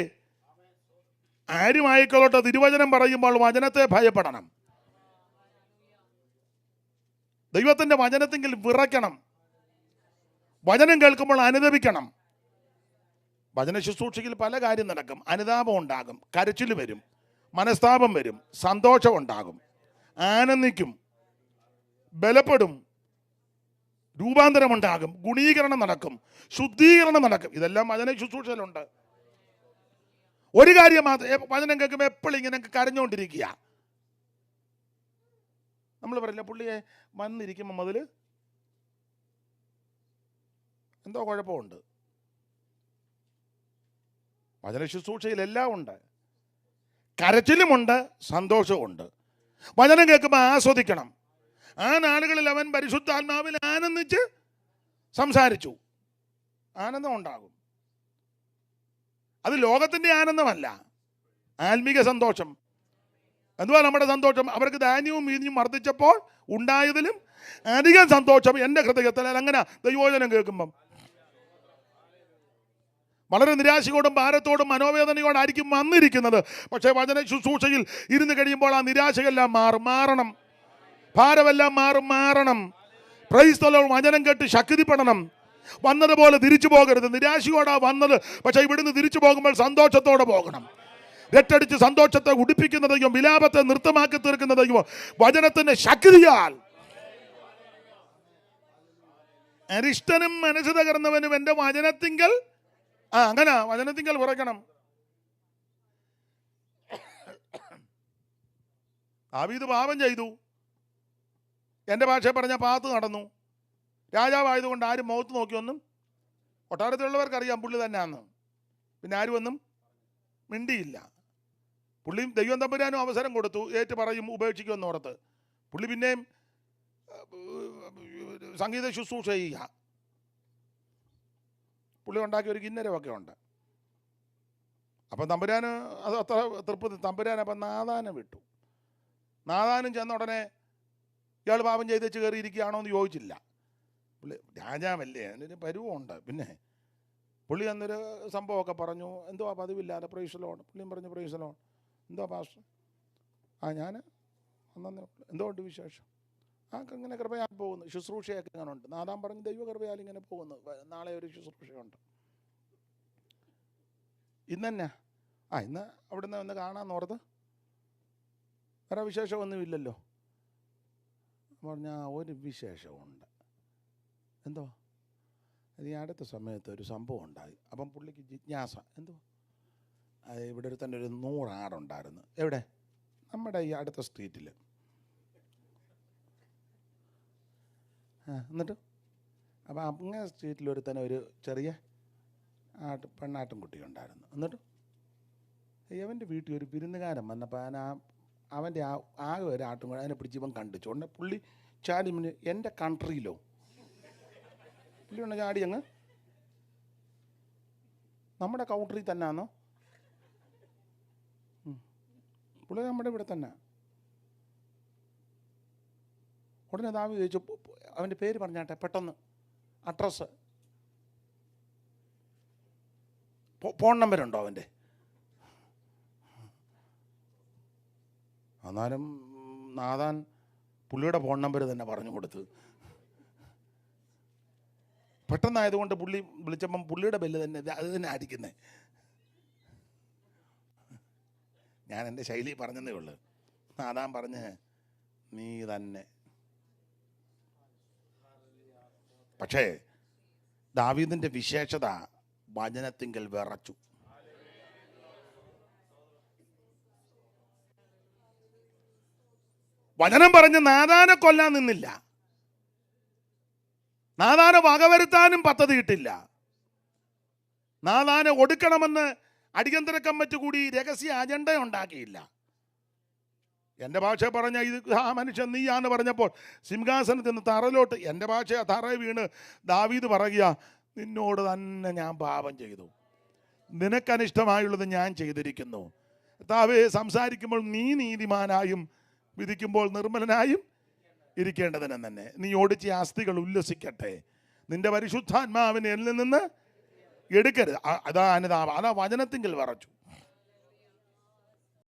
Speaker 1: ആരുമായിക്കൊള്ളട്ടെ, തിരുവചനം പറയുമ്പോൾ വചനത്തെ ഭയപ്പെടണം. ദൈവത്തിൻ്റെ വചനത്തെങ്കിൽ വിറയ്ക്കണം. വചനം കേൾക്കുമ്പോൾ അനുദപിക്കണം. വചന ശുശ്രൂഷയിൽ പല കാര്യം നടക്കും. അനുതാപം ഉണ്ടാകും, കരച്ചിൽ വരും, മനസ്താപം വരും, സന്തോഷം ഉണ്ടാകും, ആനന്ദിക്കും, ബലപ്പെടും, രൂപാന്തരമുണ്ടാകും, ഗുണീകരണം നടക്കും, ശുദ്ധീകരണം നടക്കും. ഇതെല്ലാം വചന ശുശ്രൂഷയിലുണ്ട്. ഒരു കാര്യം മാത്രം, വചനം കേൾക്കുമ്പോൾ എപ്പോഴും ഇങ്ങനെ കരഞ്ഞുകൊണ്ടിരിക്കുക. നമ്മൾ പറയില്ല, പുള്ളിയെ വന്നിരിക്കുമ്പോൾ മുതൽ എന്തോ കുഴപ്പമുണ്ട്. വചന ശുശ്രൂഷയിലെല്ലാം ഉണ്ട്. കരച്ചിലുമുണ്ട്, സന്തോഷവുമുണ്ട്. വചനം കേൾക്കുമ്പോൾ ആസ്വദിക്കണം. ആ നാളുകളിൽ അവൻ പരിശുദ്ധാത്മാവിൽ ആനന്ദിച്ച് സംസാരിച്ചു. ആനന്ദം ഉണ്ടാകും. അത് ലോകത്തിൻ്റെ ആനന്ദമല്ല, ആത്മീക സന്തോഷം. എന്തുവാ നമ്മുടെ സന്തോഷം? അവർക്ക് ധാന്യവും വീഞ്ഞും വർദ്ധിച്ചപ്പോൾ ഉണ്ടായതിലും അധികം സന്തോഷം എൻ്റെ ഹൃദയത്തിൽ. അങ്ങനെ ദൈവവചനം കേൾക്കുമ്പം വളരെ നിരാശയോടും ഭാരത്തോടും മനോവേദനയോടായിരിക്കും വന്നിരിക്കുന്നത്. പക്ഷേ വചന ശുശ്രൂഷയിൽ ഇരുന്ന് കഴിയുമ്പോൾ ആ നിരാശയെല്ലാം മാറണം, ഭാരമെല്ലാം മാറണം. Price the Lord. വചനം കേട്ട് ശക്തിപ്പെടണം. വന്നതുപോലെ തിരിച്ചു പോകരുത്. നിരാശയോടാ വന്നത്, പക്ഷേ ഇവിടുന്ന് തിരിച്ചു പോകുമ്പോൾ സന്തോഷത്തോടെ പോകണം. രട്ടടിച്ച് സന്തോഷത്തെ ഉടിപ്പിക്കുന്ന ദൈവം, വിലാപത്തെ നൃത്തമാക്കി തീർക്കുന്ന ദൈവം, വചനത്തിന്റെ ശക്തിയാൽ. അരിഷ്ടനും മനസ്സ് തകർന്നവനും എൻ്റെ വചനത്തിങ്കൽ അങ്ങനെ വചനത്തിങ്കൽ വിറയ്ക്കണം. ദാവീദ് പാപം ചെയ്തു, എൻ്റെ ഭാഷ പറഞ്ഞ പാത്ത് നടന്നു. രാജാവായതുകൊണ്ട് ആരും മുഖത്ത് നോക്കിയൊന്നും, കൊട്ടാരത്തിലുള്ളവർക്കറിയാം പുള്ളി തന്നെയാന്ന്. പിന്നെ ആരും ഒന്നും മിണ്ടിയില്ല. പുള്ളിയും ദൈവം തമ്പുരാനും അവസരം കൊടുത്തു, ഏറ്റു പറയും ഉപേക്ഷിക്കുമെന്ന് ഓർത്ത്. പുള്ളി പിന്നെയും സംഗീത ശുശ്രൂഷ ചെയ്യുക. പുള്ളി ഉണ്ടാക്കിയ ഒരു കിന്നരമൊക്കെ ഉണ്ട്. അപ്പം തമ്പുരാന് അത് അത്ര തൃപ്തി. തമ്പുരാൻ അപ്പം നാദാനെ വിട്ടു. നാദാനും ചെന്ന ഉടനെ ഇയാൾ പാപം ചെയ്തേച്ച് കയറിയിരിക്കുകയാണോ എന്ന് ചോദിച്ചില്ല. പുള്ളി രാജാവല്ലേ, അതിനൊരു പരുവമുണ്ട്. പിന്നെ പുള്ളി അന്നൊരു സംഭവമൊക്കെ പറഞ്ഞു. എന്തുവാ പതിവില്ലാതെ പ്രൈസ് ലോർഡ്. പുള്ളിയും പറഞ്ഞു പ്രൈസ് ലോർഡ്. എന്തോ പാസ്റ്റർ? ഞാൻ അന്നേ എന്തുകൊണ്ട് വിശേഷം? ഇങ്ങനെ കൃപയാൽ പോകുന്നു, ശുശ്രൂഷയൊക്കെ ഇങ്ങനെ ഉണ്ട്. നാദാൻ പറഞ്ഞു ദൈവ കൃപയാൽ ഇങ്ങനെ പോകുന്നു, നാളെ ഒരു ശുശ്രൂഷയുണ്ട്. ഇന്നെന്നാ? ഇന്ന് അവിടുന്ന് ഒന്ന് കാണാമെന്നോർത്ത്. വേറെ വിശേഷമൊന്നുമില്ലല്ലോ. പറഞ്ഞാൽ ഒരു വിശേഷമുണ്ട്. എന്തോ? അത് ഈ അടുത്ത സമയത്ത് ഒരു സംഭവം ഉണ്ടായി. അപ്പം പുള്ളിക്ക് ജിജ്ഞാസ. എന്തോ? ഇവിടെ തന്നെ ഒരു 100 ആടുണ്ടായിരുന്നു. എവിടെ? നമ്മുടെ ഈ അടുത്ത സ്ട്രീറ്റിൽ. എന്നിട്ട് അപ്പം അങ്ങേ സ്ട്രീറ്റിൽ ഒരുത്തന്നെ ഒരു ചെറിയ പെണ്ണാട്ടും കുട്ടി ഉണ്ടായിരുന്നു. എന്നിട്ട് അവൻ്റെ വീട്ടിൽ ഒരു വിരുന്നുകാരൻ വന്നപ്പോൾ അവൻ്റെ ആകെ ഒരു ആട്ടും കൂടെ അതിനെ പിടിച്ച് ഇവൻ കണ്ടു. ചുവന്ന പുള്ളി ചാടി മുന്നേ എൻ്റെ കൺട്രിയിലോ പുള്ളി ഉണ്ട് ചാടി അങ്ങ് നമ്മുടെ കൗണ്ടറിൽ തന്നെയാണോ? പുള്ളി നമ്മുടെ ഇവിടെ തന്നെ. ഉടനെ ദാവീദ് ചോദിച്ചു, അവൻ്റെ പേര് പറഞ്ഞാട്ടെ പെട്ടെന്ന്, അഡ്രസ്സ്, ഫോൺ നമ്പരുണ്ടോ അവൻ്റെ? എന്നാലും നാഥാൻ പുള്ളിയുടെ ഫോൺ നമ്പർ തന്നെ പറഞ്ഞു കൊടുത്ത്. പെട്ടെന്നായതുകൊണ്ട് പുള്ളി വിളിച്ചപ്പം പുള്ളിയുടെ ബെല്ല് തന്നെ അത് തന്നെ അടിക്കുന്നത്. ഞാൻ എൻ്റെ ശൈലി പറഞ്ഞതേ ഉള്ളൂ. നാഥാൻ പറഞ്ഞ് നീ തന്നെ. പക്ഷേ ദാവീദിൻ്റെ വിശേഷത വചനത്തിങ്കൽ വിറച്ചു. വചനം പറഞ്ഞ് നാഥാനെ കൊല്ലാൻ നിന്നില്ല, നാഥാനെ വകവരുത്താനും പദ്ധതിയിട്ടില്ല, നാഥാനെ ഒടുക്കണമെന്ന് അടിയന്തര കമ്മിറ്റി കൂടി രഹസ്യ അജണ്ട ഉണ്ടാക്കിയില്ല. എൻ്റെ ഭാഷ പറഞ്ഞ ഇത് ആ മനുഷ്യൻ നീയാന്ന് പറഞ്ഞപ്പോൾ സിംഹാസനത്തിൽ നിന്ന് തറയിലോട്ട്, എൻ്റെ ഭാഷ തറയിൽ വീണ് ദാവീദ് പറയുക, നിന്നോട് തന്നെ ഞാൻ പാപം ചെയ്തു, നിനക്കനിഷ്ടമായുള്ളത് ഞാൻ ചെയ്തിരിക്കുന്നു. കർത്താവേ, സംസാരിക്കുമ്പോൾ നീ നീതിമാനായും വിധിക്കുമ്പോൾ നിർമ്മലനായും ഇരിക്കേണ്ടതിന് തന്നെ നീ ഓടിച്ച അസ്ഥികൾ ഉല്ലസിക്കട്ടെ, നിന്റെ പരിശുദ്ധാത്മാവിനെ എന്നിൽ നിന്ന് എടുക്കരുത്. അതാ അനുതാപം, അതാ വചനത്തിങ്കിൽ വിറച്ചു.